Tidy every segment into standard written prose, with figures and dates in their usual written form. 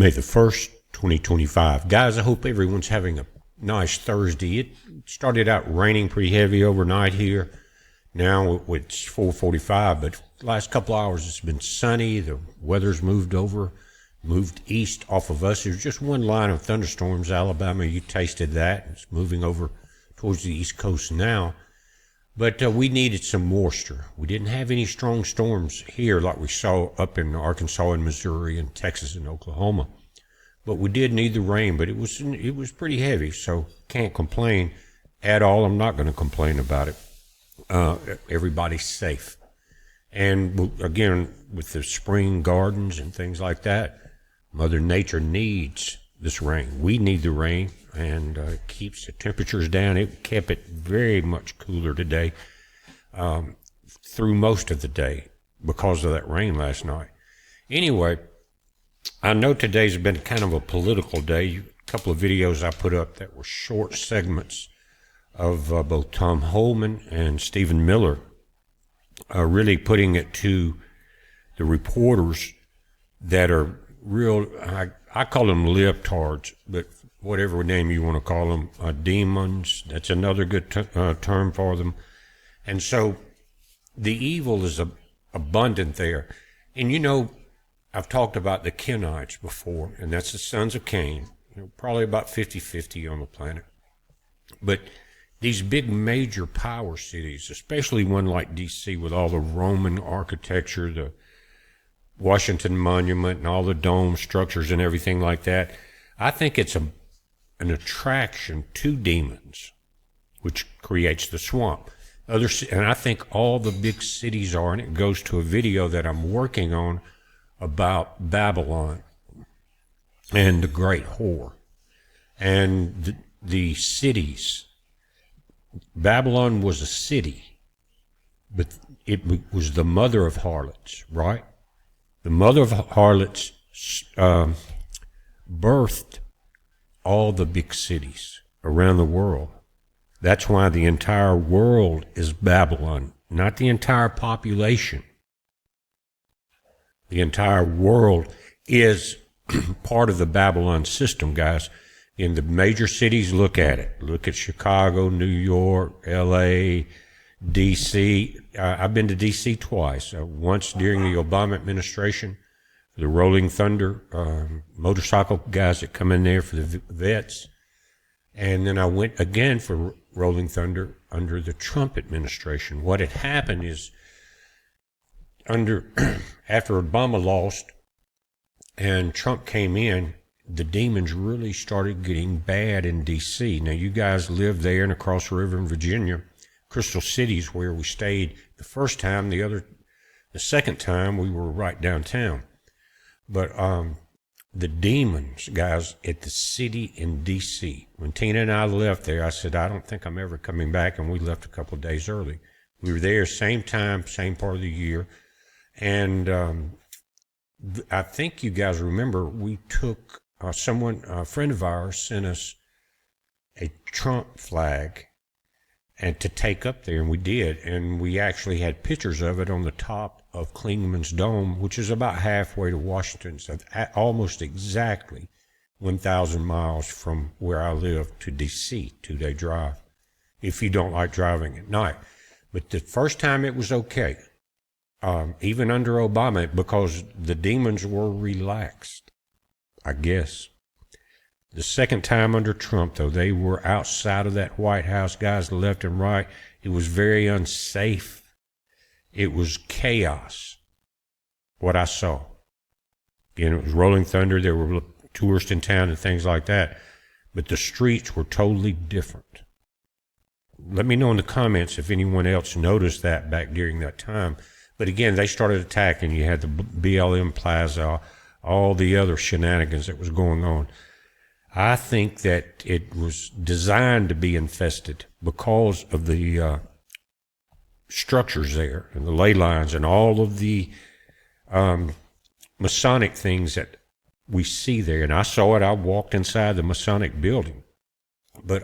May the 1st, 2025. Guys, I hope everyone's having a nice Thursday. It started out raining pretty heavy overnight here. Now it's 4:45, but the last couple hours it's been sunny. The weather's moved east off of us. There's just one line of thunderstorms. Alabama, you tasted that. It's moving over towards the East Coast now. But we needed some moisture. We didn't have any strong storms here like we saw up in Arkansas and Missouri and Texas and Oklahoma. But we did need the rain, but it was pretty heavy, so can't complain at all. I'm not going to complain about it. Everybody's safe. And again, with the spring gardens and things like that, Mother Nature needs this rain. We need the rain, and it keeps the temperatures down. It kept it very much cooler today through most of the day because of that rain last night. Anyway, I know today's been kind of a political day. A couple of videos I put up that were short segments of both Tom Homan and Stephen Miller really putting it to the reporters that are real, I call them libtards, but whatever name you want to call them, demons, that's another good term for them. And so the evil is abundant there. And you know, I've talked about the Kenites before, and that's the sons of Cain, probably about 50-50 on the planet. But these big major power cities, especially one like D.C. with all the Roman architecture, the Washington Monument and all the dome structures and everything like that, I think it's an attraction to demons, which creates the swamp. And I think all the big cities are, and it goes to a video that I'm working on about Babylon and the great whore and the cities. Babylon was a city, but it was the mother of harlots, right? The mother of harlots birthed all the big cities around the world. That's why the entire world is Babylon, not the entire population. The entire world is part of the Babylon system, guys. In the major cities, look at it. Look at Chicago, New York, L.A., D.C. I've been to D.C. twice. Once during the Obama administration, the Rolling Thunder motorcycle guys that come in there for the vets. And then I went again for Rolling Thunder under the Trump administration. What had happened is after Obama lost and Trump came in, the demons really started getting bad in D.C. Now, you guys live there and across the river in Virginia. Crystal City's where we stayed the first time. The second time we were right downtown. But the demons, guys, at the city in D.C., when Tina and I left there, I said, I don't think I'm ever coming back, and we left a couple of days early. We were there same time, same part of the year. And I think you guys remember we took a friend of ours sent us a Trump flag and to take up there, and we did. And we actually had pictures of it on the top of Klingman's Dome, which is about halfway to Washington, so almost exactly 1,000 miles from where I live to D.C., 2-day drive, if you don't like driving at night. But the first time it was okay. Even under Obama, because the demons were relaxed, I guess. The second time under Trump, though, they were outside of that White House, guys, left and right. It was very unsafe. It was chaos, what I saw. Again, it was Rolling Thunder. There were tourists in town and things like that. But the streets were totally different. Let me know in the comments if anyone else noticed that back during that time. But again, they started attacking. You had the BLM Plaza, all the other shenanigans that was going on. I think that it was designed to be infested because of the structures there and the ley lines and all of the Masonic things that we see there. And I saw it. I walked inside the Masonic building. But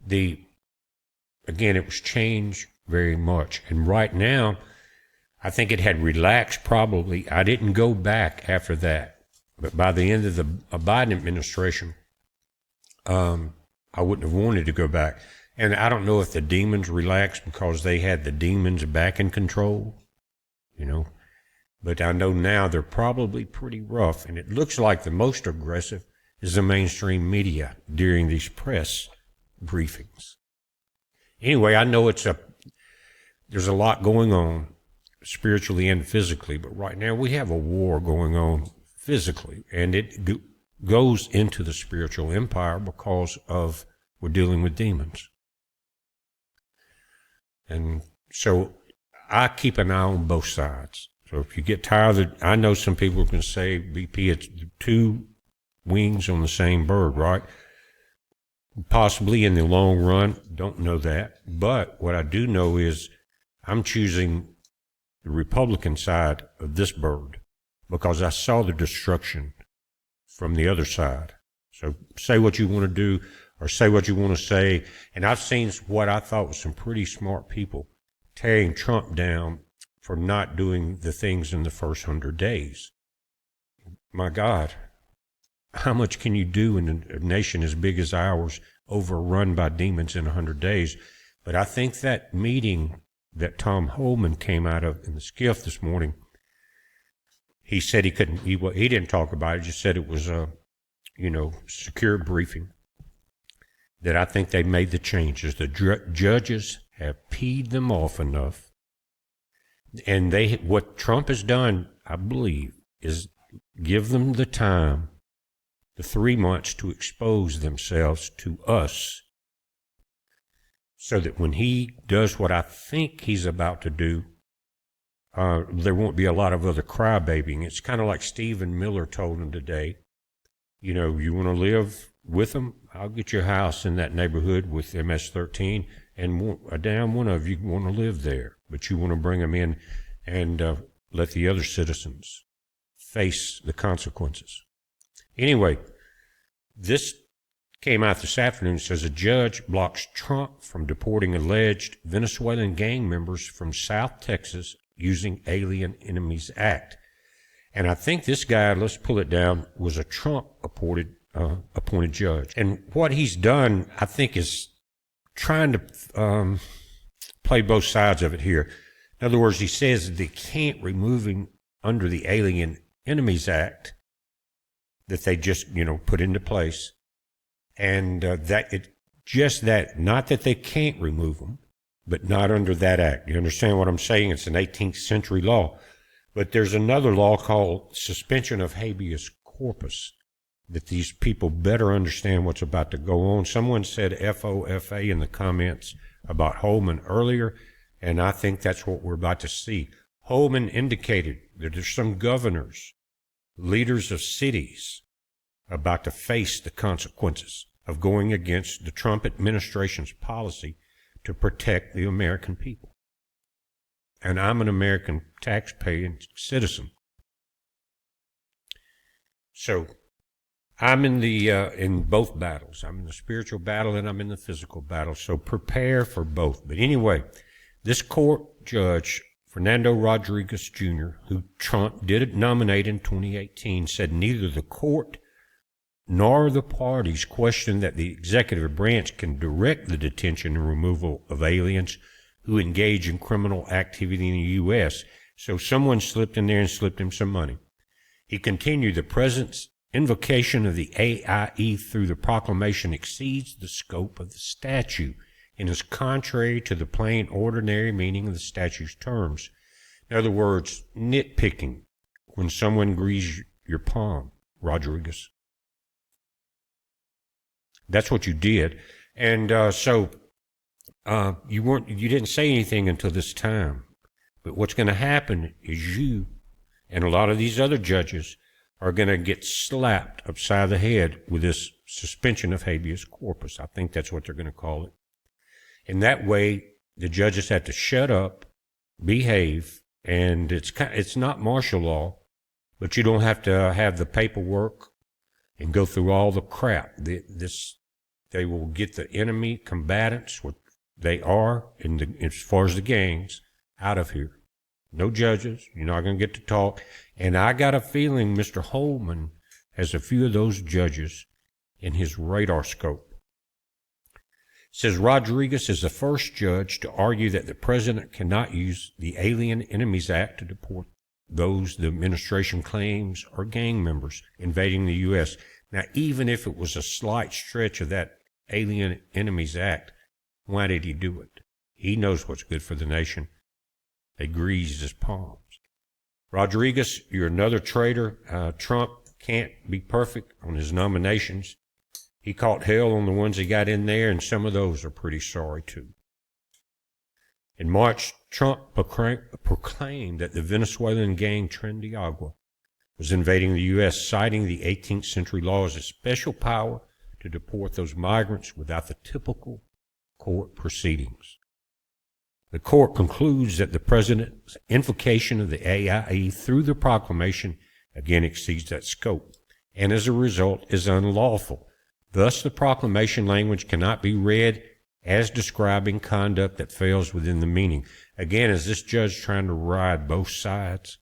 again, it was changed very much. And right now, I think it had relaxed probably. I didn't go back after that. But by the end of the Biden administration, I wouldn't have wanted to go back. And I don't know if the demons relaxed because they had the demons back in control, you know. But I know now they're probably pretty rough. And it looks like the most aggressive is the mainstream media during these press briefings. Anyway, I know there's a lot going on spiritually and physically, but right now we have a war going on physically, and it goes into the spiritual empire because of we're dealing with demons. And so I keep an eye on both sides. So if you get tired I know some people can say, BP, it's two wings on the same bird, right? Possibly in the long run, don't know that. But what I do know is I'm choosing the Republican side of this bird because I saw the destruction from the other side. So say what you want to do or say what you want to say. And I've seen what I thought was some pretty smart people tearing Trump down for not doing the things in the first 100 days. My God, how much can you do in a nation as big as ours, overrun by demons in 100 days? But I think that meeting that Tom Homan came out of in the skiff this morning, he said he didn't talk about it, just said it was a, secure briefing, that I think they made the changes. The judges have peed them off enough. And what Trump has done, I believe, is give them the time, the 3 months to expose themselves to us, so that when he does what I think he's about to do, there won't be a lot of other crybabying. It's kind of like Stephen Miller told him today, you want to live with them? I'll get your house in that neighborhood with MS-13, and a damn one of you want to live there, but you want to bring them in and let the other citizens face the consequences. Anyway, this came out this afternoon. It says a judge blocks Trump from deporting alleged Venezuelan gang members from South Texas using Alien Enemies Act. And I think this guy, let's pull it down, was a Trump appointed judge. And what he's done, I think, is trying to play both sides of it here. In other words, he says they can't remove him under the Alien Enemies Act that they just, put into place. And not that they can't remove him, but not under that act. You understand what I'm saying? It's an 18th century law. But there's another law called suspension of habeas corpus that these people better understand what's about to go on. Someone said FOFA in the comments about Holman earlier, and I think that's what we're about to see. Holman indicated that there's some governors, leaders of cities, about to face the consequences of going against the Trump administration's policy to protect the American people. And I'm an American taxpaying citizen. So I'm in both battles. I'm in the spiritual battle and I'm in the physical battle. So prepare for both. But anyway, this court judge, Fernando Rodriguez Jr., who Trump did nominate in 2018, said neither the court nor the parties question that the executive branch can direct the detention and removal of aliens who engage in criminal activity in the U.S. So someone slipped in there and slipped him some money. He continued, the president's invocation of the AIE through the proclamation exceeds the scope of the statute and is contrary to the plain ordinary meaning of the statute's terms. In other words, nitpicking when someone greases your palm, Rodriguez. That's what you did. And you didn't say anything until this time. But what's going to happen is you and a lot of these other judges are going to get slapped upside the head with this suspension of habeas corpus. I think that's what they're going to call it. And that way, the judges have to shut up, behave, and it's not martial law, but you don't have to have the paperwork and go through all the crap. They will get the enemy combatants, what they are, as far as the gangs, out of here. No judges. You're not going to get to talk. And I got a feeling Mr. Holman has a few of those judges in his radar scope. It says Rodriguez is the first judge to argue that the president cannot use the Alien Enemies Act to deport those the administration claims are gang members invading the U.S. Now, even if it was a slight stretch of that Alien Enemies Act, why did he do it? He knows what's good for the nation. They greased his palms. Rodriguez, you're another traitor. Trump can't be perfect on his nominations. He caught hell on the ones he got in there, and some of those are pretty sorry, too. In March, Trump proclaimed that the Venezuelan gang Tren de Agua was invading the U.S., citing the 18th century law as a special power to deport those migrants without the typical court proceedings. The court concludes that the president's invocation of the AIE through the proclamation again exceeds that scope, and as a result is unlawful. Thus, the proclamation language cannot be read as describing conduct that fails within the meaning. Again, is this judge trying to ride both sides?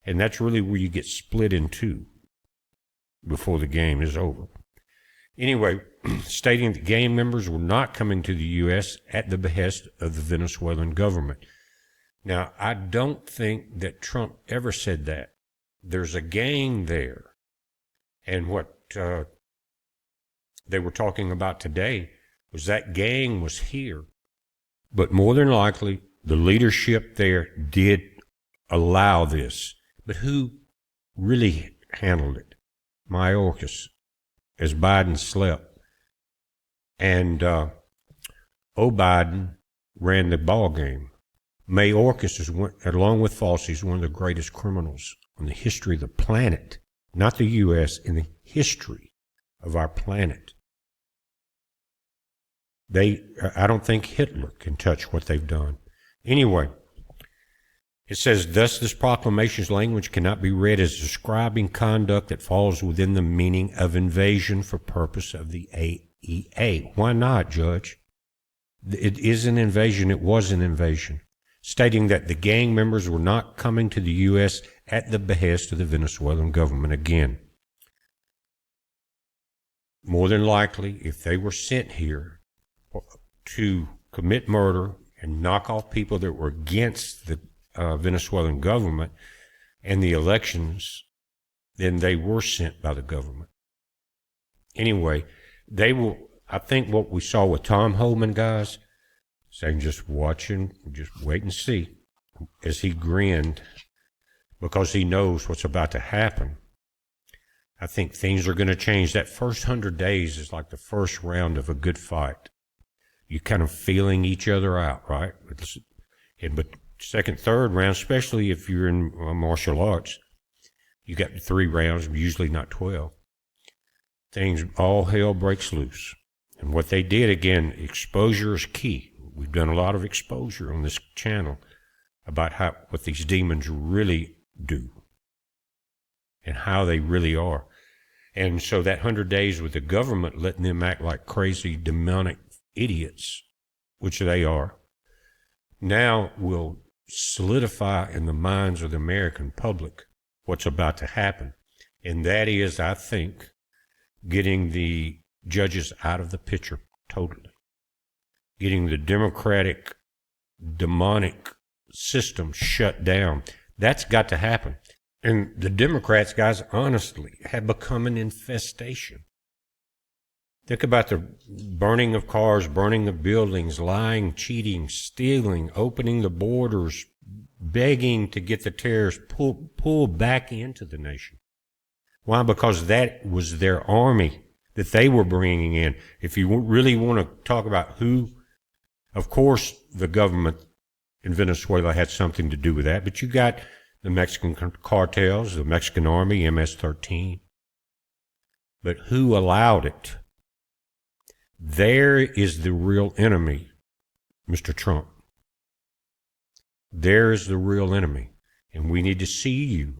And that's really where you get split in two before the game is over. Anyway, stating that gang members were not coming to the U.S. at the behest of the Venezuelan government. Now, I don't think that Trump ever said that. There's a gang there. And what they were talking about today was that gang was here. But more than likely, the leadership there did allow this. But who really handled it? Mayorkas, as Biden slept. And Biden ran the ball game. Mayorkas is, along with Fauci, one of the greatest criminals in the history of the planet. Not the U.S., in the history of our planet. I don't think Hitler can touch what they've done. Anyway, it says, thus this proclamation's language cannot be read as describing conduct that falls within the meaning of invasion for purpose of the AEA. Why not, Judge? It is an invasion. It was an invasion. Stating that the gang members were not coming to the U.S. at the behest of the Venezuelan government again. More than likely, if they were sent here to commit murder and knock off people that were against the Venezuelan government and the elections, then they were sent by the government. Anyway, they will, I think what we saw with Tom Homan, guys, saying just watching, just wait and see, as he grinned because he knows what's about to happen. I think things are going to change. That first 100 days is like the first round of a good fight. You're kind of feeling each other out, right? But second, third round, especially if you're in martial arts, you got 3 rounds, usually not 12. Things, all hell breaks loose. And what they did, again, exposure is key. We've done a lot of exposure on this channel about what these demons really do and how they really are. And so that 100 days with the government letting them act like crazy, demonic idiots, which they are, now will solidify in the minds of the American public what's about to happen. And that is, I think, getting the judges out of the picture totally. Getting the democratic, demonic system shut down. That's got to happen. And the Democrats, guys, honestly, have become an infestation. Think about the burning of cars, burning of buildings, lying, cheating, stealing, opening the borders, begging to get the terrorists pulled back into the nation. Why? Because that was their army that they were bringing in. If you really want to talk about who, of course, the government in Venezuela had something to do with that, but you got the Mexican cartels, the Mexican army, MS-13. But who allowed it? There is the real enemy, Mr. Trump. There is the real enemy. And we need to see you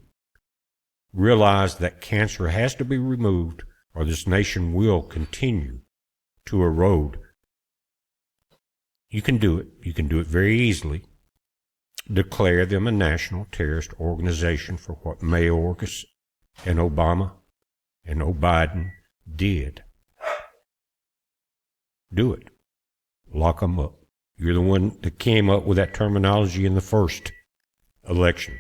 realize that cancer has to be removed or this nation will continue to erode. You can do it. You can do it very easily. Declare them a national terrorist organization for what Mayorkas and Obama And old Biden did. Do it. Lock them up. You're the one that came up with that terminology in the first election.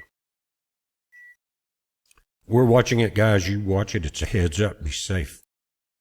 We're watching it, guys. You watch it. It's a heads up. Be safe.